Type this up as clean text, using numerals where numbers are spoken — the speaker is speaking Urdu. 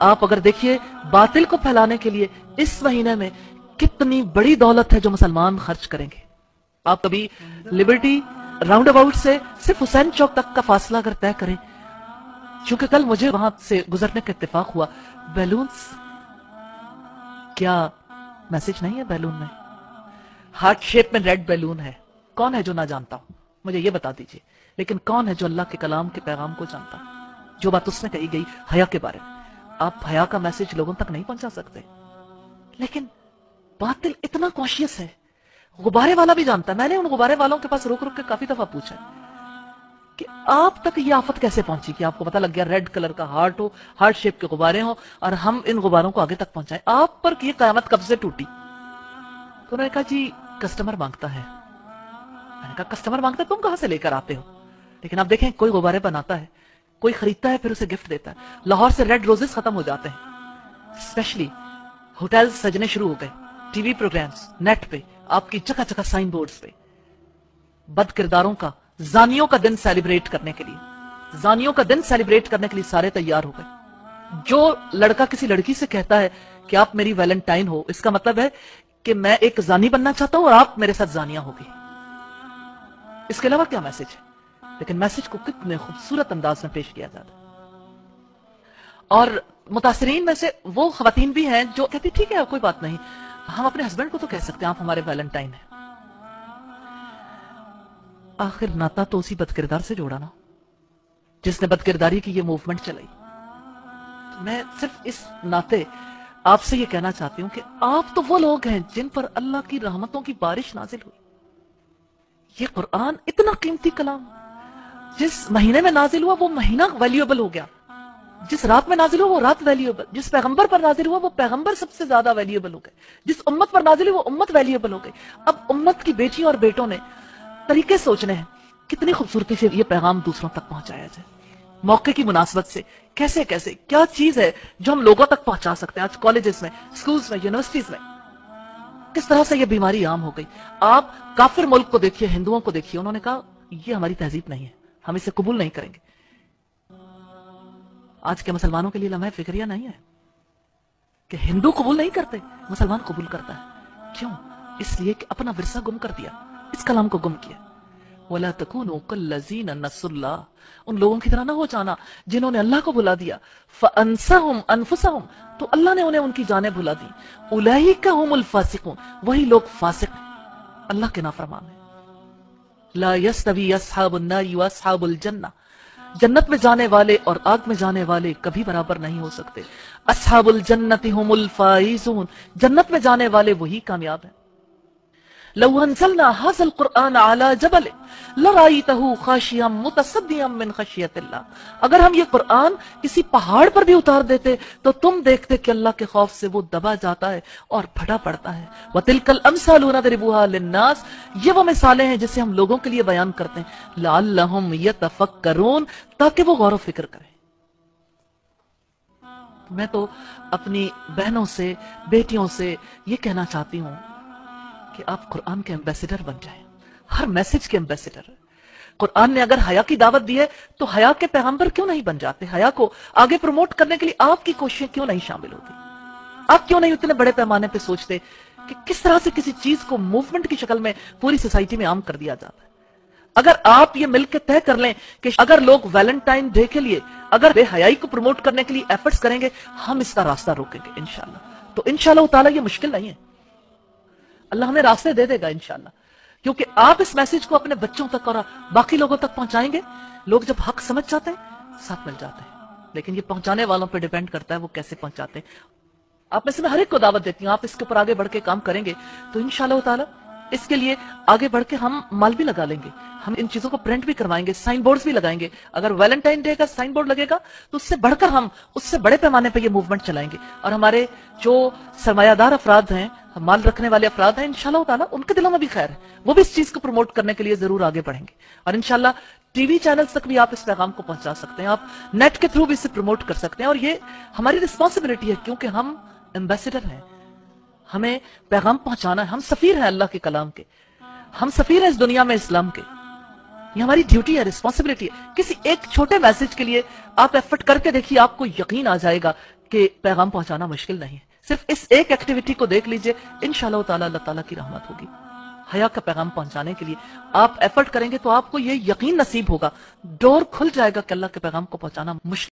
آپ اگر دیکھیے باطل کو پھیلانے کے لیے اس مہینے میں کتنی بڑی دولت ہے جو مسلمان خرچ کریں گے. آپ کبھی لبرٹی راؤنڈ اباؤٹ سے صرف حسین چوک تک کا فاصلہ اگر طے کریں، چونکہ کل مجھے وہاں سے گزرنے کا اتفاق ہوا، بیلونز، کیا میسج نہیں ہے بیلون میں؟ ہارٹ شیپ میں ریڈ بیلون ہے. کون ہے جو نہ جانتا ہو؟ مجھے یہ بتا دیجئے. لیکن کون ہے جو اللہ کے کلام کے پیغام کو جانتا؟ جو بات اس میں کہی گئی حیا کے بارے میں، آپ حیا کا میسج لوگوں تک نہیں پہنچا سکتے. لیکن باطل اتنا کانشیس ہے، غبارے والا بھی جانتا ہے. میں نے ان غبارے والوں کے پاس رک رک کے کافی دفعہ پوچھا کہ آپ تک یہ آفت کیسے پہنچی کہ آپ کو پتا لگ گیا ریڈ کلر کا ہارٹ ہو، ہارٹ شیپ کے غبارے ہوں، اور ہم ان غباروں کو آگے تک پہنچائیں. آپ پر یہ قیامت کب سے ٹوٹی؟ تو انہوں نے کہا جی کسٹمر مانگتا ہے. میں نے کہا کسٹمر مانگتا ہے، تم کہاں سے لے کر آتے ہو؟ لیکن آپ دیکھیں کوئی غبارے بناتا ہے، کوئی خریدتا ہے، پھر اسے گفٹ دیتا ہے. لاہور سے ریڈ روزز ختم ہو جاتے ہیں، اسپیشلی ہوٹل سجنے شروع ہو گئے، ٹی وی پروگرامز، نیٹ پہ آپ کی جگہ جگہ سائن بورڈز پہ بد کرداروں کا، زانیوں کا دن سیلیبریٹ کرنے کے لیے، زانیوں کا دن سیلیبریٹ کرنے کے لیے سارے تیار ہو گئے. جو لڑکا کسی لڑکی سے کہتا ہے کہ آپ میری ویلنٹائن ہو، اس کا مطلب ہے کہ میں ایک زانی بننا چاہتا ہوں اور آپ میرے ساتھ زانیاں ہوگی. اس کے علاوہ کیا میسج ہے؟ لیکن میسج کو کتنے خوبصورت انداز میں پیش کیا جاتا ہے. اور متاثرین میں سے وہ خواتین بھی ہیں جو کہتی ٹھیک ہے کوئی بات نہیں، ہم اپنے ہسبینڈ کو تو کہہ سکتے ہیں آپ ہمارے ویلنٹائن ہیں. آخر ناتا تو اسی بد کردار سے جوڑا نا جس نے بد کرداری کی یہ موومنٹ چلائی. میں صرف اس ناطے آپ سے یہ کہنا چاہتی ہوں کہ آپ تو وہ لوگ ہیں جن پر اللہ کی رحمتوں کی بارش نازل ہوئی. یہ قرآن اتنا قیمتی کلام جس مہینے میں نازل ہوا وہ مہینہ ویلیوبل ہو گیا، جس رات میں نازل ہوا وہ رات ویلیوبل، جس پیغمبر پر نازل ہوا وہ پیغمبر سب سے زیادہ ویلیوبل ہو گئے، جس امت پر نازل ہوا وہ امت ویلیوبل ہو گئی. اب امت کی بیٹیوں اور بیٹوں نے طریقے سوچنے ہیں کتنی خوبصورتی سے یہ پیغام دوسروں تک پہنچایا جائے. موقع کی مناسبت سے کیسے کیسے کیا چیز ہے جو ہم لوگوں تک پہنچا سکتے ہیں. آج کالجز میں، سکولز میں، یونیورسٹیز میں کس طرح سے یہ بیماری عام ہو گئی. آپ کافر ملک کو دیکھیے، ہندوؤں کو دیکھیے، انہوں نے کہا یہ ہماری تہذیب نہیں ہے، ہم اسے قبول نہیں کریں گے. آج کے مسلمانوں کے لیے لمحہ فکریہ نہیں ہے کہ ہندو قبول نہیں کرتے، مسلمان قبول کرتا ہے. کیوں؟ اس لیے کہ اپنا ورثہ گم کر دیا، اس کلام کو گم کیا. وَلَا تَكُونُوا كَالَّذِينَ نَسُوا اللَّهَ، ان لوگوں کی طرح نہ ہو جانا جنہوں نے اللہ کو بھلا دیا. فَأَنسَهُمْ أَنفُسَهُمْ، تو اللہ نے انہیں ان کی جانیں بھلا دی. أُولَئِكَ هُمُ الْفَاسِقُونَ، وہی لوگ فاسق ہیں، اللہ کے نافرمان ہیں. لَا يَسْتَوِي أَصْحَابُ النَّارِ وَأَصْحَابُ الْجَنَّةِ، جنت میں جانے والے اور آگ میں جانے والے کبھی برابر نہیں ہو سکتے. اصحاب الجنت هم الفائزون، جنت میں جانے والے وہی کامیاب ہیں. لو انزلنا هذا القرآن على جبل لرأيته خاشعا متصدعا من خشية الله، اگر ہم یہ قرآن کسی پہاڑ پر بھی اتار دیتے تو تم دیکھتے کہ اللہ کے خوف سے وہ دبا جاتا ہے اور پھٹا پڑتا ہے. وَتِلْكَ الْأَمْثَالُ نَضْرِبُهَا لِلنَّاسِ، یہ وہ مثالیں ہیں جسے ہم لوگوں کے لیے بیان کرتے ہیں. لَعَلَّهُمْ يَتَفَكَّرُونَ، تاکہ وہ غور و فکر کریں. میں تو اپنی بہنوں سے، بیٹیوں سے یہ کہنا چاہتی ہوں کہ آپ قرآن کے ایمبیسیڈر بن جائیں، ہر میسج کے ایمبیسیڈر. قرآن نے اگر حیا کی دعوت دی ہے تو حیا کے پیغمبر کیوں نہیں بن جاتے؟ حیا کو آگے پروموٹ کرنے کے لیے آپ کی کوششیں کیوں نہیں شامل ہوتی؟ آپ کیوں نہیں اتنے بڑے پیمانے پہ سوچتے کہ کس طرح سے کسی چیز کو موومنٹ کی شکل میں پوری سوسائٹی میں عام کر دیا جاتا ہے؟ اگر آپ یہ مل کے طے کر لیں کہ اگر لوگ ویلنٹائن ڈے کے لیے اگر بے حیائی کو پروموٹ کرنے کے لیے ایفرٹس کریں گے، ہم اس کا راستہ روکیں گے انشاءاللہ. تو انشاءاللہ تعالی یہ مشکل نہیں ہے، اللہ ہمیں راستے دے دے گا انشاءاللہ. کیونکہ آپ اس میسج کو اپنے بچوں تک اور باقی لوگوں تک پہنچائیں گے، لوگ جب حق سمجھ جاتے ہیں ساتھ مل جاتے ہیں. لیکن یہ پہنچانے والوں پہ ڈیپینڈ کرتا ہے وہ کیسے پہنچاتے ہیں. آپ میں سے میں ہر ایک کو دعوت دیتی ہوں، آپ اس کے اوپر آگے بڑھ کے کام کریں گے تو انشاءاللہ تعالی اس کے لیے آگے بڑھ کے ہم مال بھی لگا لیں گے، ہم ان چیزوں کو پرنٹ بھی کروائیں گے، سائن بورڈز بھی لگائیں گے. اگر ویلنٹائن ڈے کا سائن بورڈ لگے گا تو اس سے بڑھ کر ہم اس سے بڑے پیمانے پہ یہ موومنٹ چلائیں گے. اور ہمارے جو سرمایہ دار افراد ہیں، مال رکھنے والے افراد ہیں، انشاءاللہ تعالی ان کے دلوں میں بھی خیر ہے، وہ بھی اس چیز کو پروموٹ کرنے کے لیے ضرور آگے بڑھیں گے. اور انشاءاللہ ٹی وی چینلز تک بھی آپ اس پیغام کو پہنچا سکتے ہیں، آپ نیٹ کے تھرو بھی اسے پروموٹ کر سکتے ہیں. اور یہ ہماری رسپانسبلٹی ہے کیونکہ ہم ایمبیسیڈر ہیں، ہمیں پیغام پہنچانا ہے. ہم سفیر ہیں اللہ کے کلام کے، ہم سفیر ہیں اس دنیا میں اسلام کے. یہ ہماری ڈیوٹی ہے، رسپانسبلٹی ہے. کسی ایک چھوٹے میسج کے لیے آپ ایفرٹ کر کے دیکھیے، آپ کو یقین آ جائے گا کہ پیغام پہنچانا مشکل نہیں ہے. صرف اس ایک ایکٹیویٹی کو دیکھ لیجئے، انشاءاللہ تعالی اللہ تعالیٰ کی رحمت ہوگی. حیا کا پیغام پہنچانے کے لیے آپ ایفرٹ کریں گے تو آپ کو یہ یقین نصیب ہوگا، ڈور کھل جائے گا کہ اللہ کے پیغام کو پہنچانا مشکل